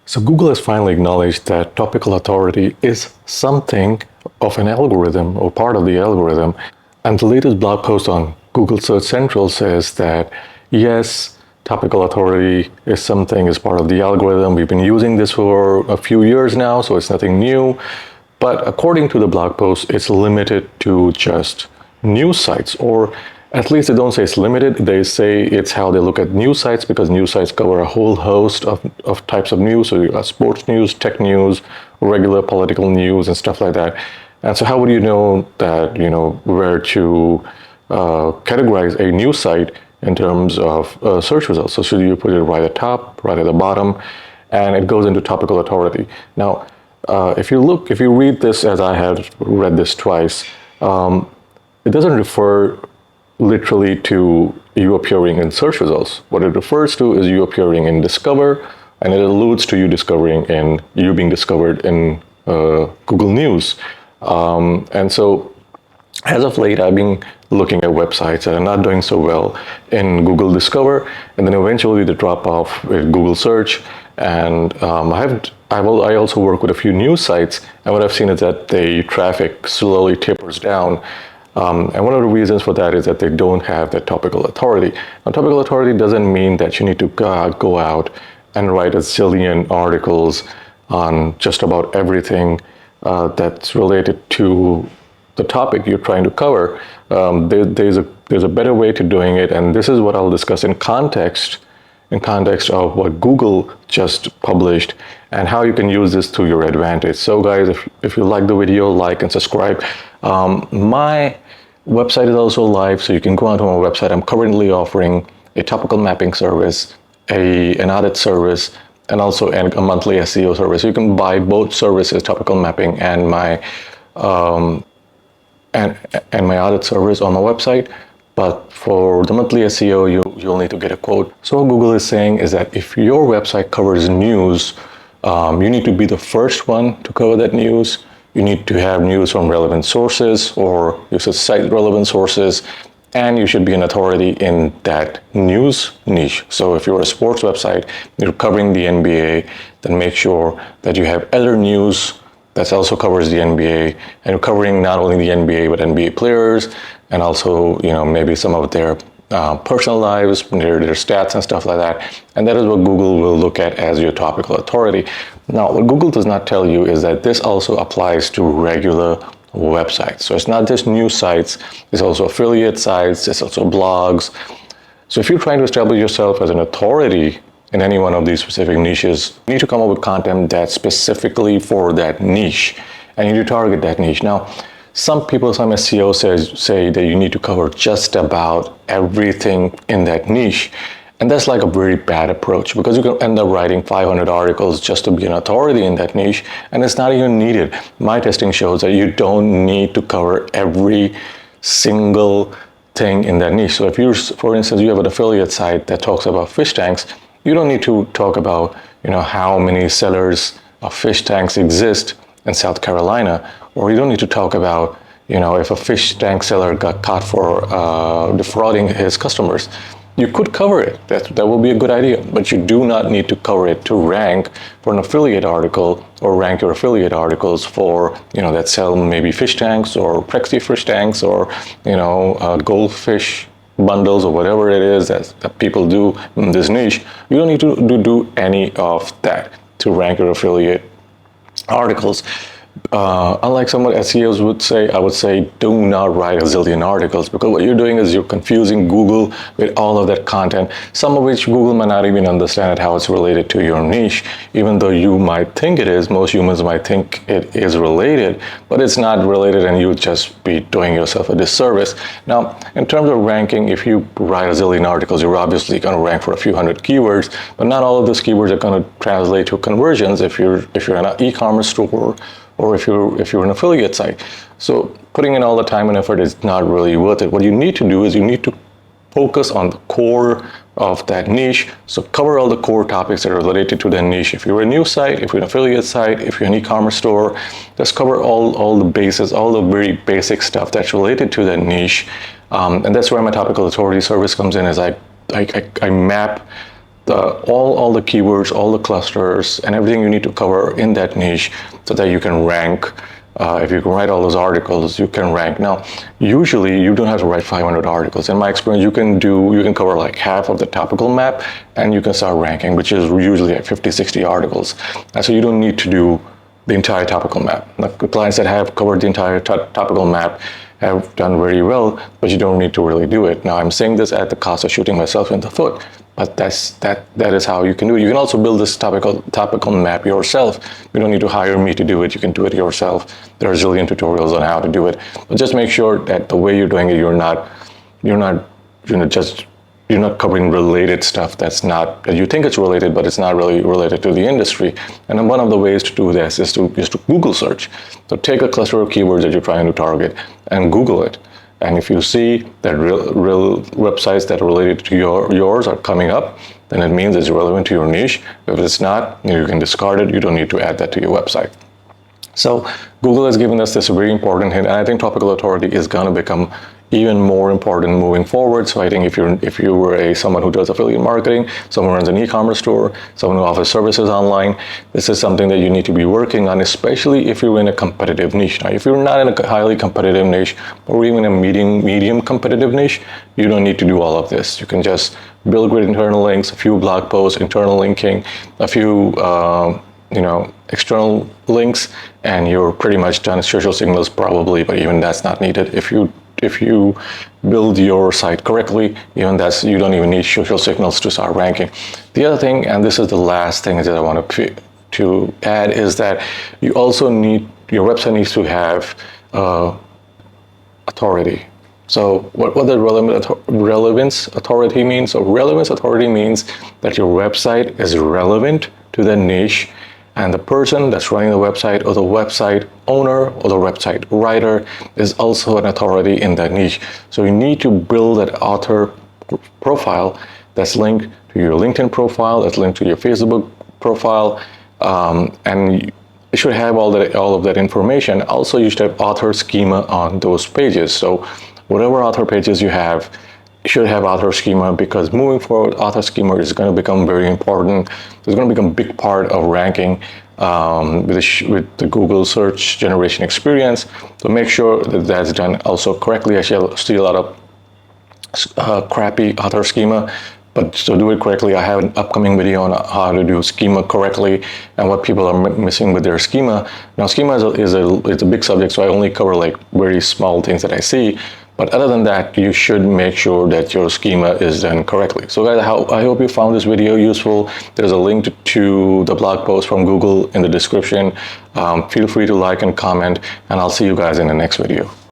So Google has finally acknowledged that topical authority is something of an algorithm or part of the algorithm. And the latest blog post on Google Search Central says that yes, topical authority is something, is part of the algorithm. We've been using this for a few years now, so it's nothing new. But according to the blog post, it's limited to just news sites, or at least they don't say it's limited. They say it's how they look at news sites, because news sites cover a whole host of types of news. So you got sports news, tech news, regular political news, and stuff like that. And so how would you know that, where to categorize a news site in terms of search results? So should you put it right at the top, right at the bottom? And it goes into topical authority. Now, if you read this as I have read this twice, it doesn't refer literally to you appearing in search results. What it refers to is you appearing in Discover, and it alludes to you being discovered in Google News. And so as of late, I've been looking at websites that are not doing so well in Google Discover, and then eventually they drop off with Google Search. And I also work with a few news sites, and what I've seen is that the traffic slowly tapers down. And one of the reasons for that is that they don't have that topical authority. Now, topical authority doesn't mean that you need to go out and write a zillion articles on just about everything that's related to the topic you're trying to cover. There's a better way to doing it, and this is what I'll discuss in context of what Google just published and how you can use this to your advantage. So guys, if you like the video, like and subscribe. My website is also live, so you can go onto my website. I'm currently offering a topical mapping service, an audit service, and also a monthly SEO service. So you can buy both services, topical mapping and my my audit service on my website. But for the monthly SEO, you'll need to get a quote. So what Google is saying is that if your website covers news, you need to be the first one to cover that news. You need to have news from relevant sources, or you should cite relevant sources, and you should be an authority in that news niche. So if you're a sports website, you're covering the NBA, then make sure that you have other news that also covers the NBA, and you're covering not only the NBA, but NBA players, and also, maybe some of their personal lives, their stats and stuff like that. And that is what Google will look at as your topical authority. Now, what Google does not tell you is that this also applies to regular websites. So it's not just news sites, it's also affiliate sites, it's also blogs. So if you're trying to establish yourself as an authority in any one of these specific niches, you need to come up with content that's specifically for that niche, and you need to target that niche. Now, some SEOs say that you need to cover just about everything in that niche. And that's like a very bad approach, because you can end up writing 500 articles just to be an authority in that niche, and it's not even needed. My testing shows that you don't need to cover every single thing in that niche. So if for instance, you have an affiliate site that talks about fish tanks, you don't need to talk about, how many sellers of fish tanks exist in South Carolina, or you don't need to talk about, if a fish tank seller got caught for defrauding his customers. You could cover it. That will be a good idea, but you do not need to cover it to rank for an affiliate article, or rank your affiliate articles for, that sell maybe fish tanks or Prexy fish tanks, or, goldfish bundles, or whatever it is that people do in this niche. You don't need to do any of that to rank your affiliate articles. Unlike some SEOs would say, I would say do not write a zillion articles, because what you're doing is you're confusing Google with all of that content, some of which Google might not even understand how it's related to your niche, even though you might think it is. Most humans might think it is related, but it's not related, and you'll just be doing yourself a disservice. Now, in terms of ranking, if you write a zillion articles, you're obviously going to rank for a few hundred keywords, but not all of those keywords are going to translate to conversions if you're an e-commerce store, or if you're an affiliate site. So putting in all the time and effort is not really worth it. What you need to do is you need to focus on the core of that niche. So cover all the core topics that are related to that niche. If you're a news site, if you're an affiliate site, if you're an e-commerce store, just cover all the bases, all the very basic stuff that's related to that niche. And that's where my topical authority service comes in, is I map all the keywords, all the clusters, and everything you need to cover in that niche so that you can rank. If you can write all those articles, you can rank. Now, usually you don't have to write 500 articles. In my experience, you can cover like half of the topical map and you can start ranking, which is usually like 50, 60 articles. And so you don't need to do the entire topical map. The clients that have covered the entire topical map have done very well, but you don't need to really do it. Now, I'm saying this at the cost of shooting myself in the foot, but that is how you can do it. You can also build this topical map yourself. You don't need to hire me to do it. You can do it yourself. There are a zillion tutorials on how to do it, but just make sure that the way you're doing it, you're not covering related stuff that you think it's related, but it's not really related to the industry. And then one of the ways to do this is to Google search. So take a cluster of keywords that you're trying to target and Google it. And if you see that real websites that are related to yours are coming up, then it means it's relevant to your niche. If it's not, you can discard it. You don't need to add that to your website. So Google has given us this very important hint, and I think Topical Authority is going to become even more important moving forward. So I think if you were someone who does affiliate marketing, someone who runs an e-commerce store, someone who offers services online, this is something that you need to be working on, especially if you're in a competitive niche. Now, if you're not in a highly competitive niche, or even a medium competitive niche, you don't need to do all of this. You can just build great internal links, a few blog posts, internal linking, a few external links, and you're pretty much done. Social signals probably, but even that's not needed. If you build your site correctly, even you don't even need social signals to start ranking. The other thing, and this is the last thing that I want to add, is that you also your website needs to have authority. So what the relevance authority means? So relevance authority means that your website is relevant to the niche, and the person that's running the website, or the website owner, or the website writer is also an authority in that niche. So you need to build that author profile that's linked to your LinkedIn profile, that's linked to your Facebook profile, and it should have all of that information. Also, you should have author schema on those pages. So whatever author pages you have, should have author schema, because moving forward, author schema is going to become very important. It's going to become a big part of ranking with the Google search generation experience. So make sure that that's done also correctly. I see a lot of crappy author schema, but to do it correctly, I have an upcoming video on how to do schema correctly and what people are missing with their schema. Now, schema is a big subject, so I only cover like very small things that I see. But other than that, you should make sure that your schema is done correctly. So guys, I hope you found this video useful. There's a link to the blog post from Google in the description. Feel free to like and comment, and I'll see you guys in the next video.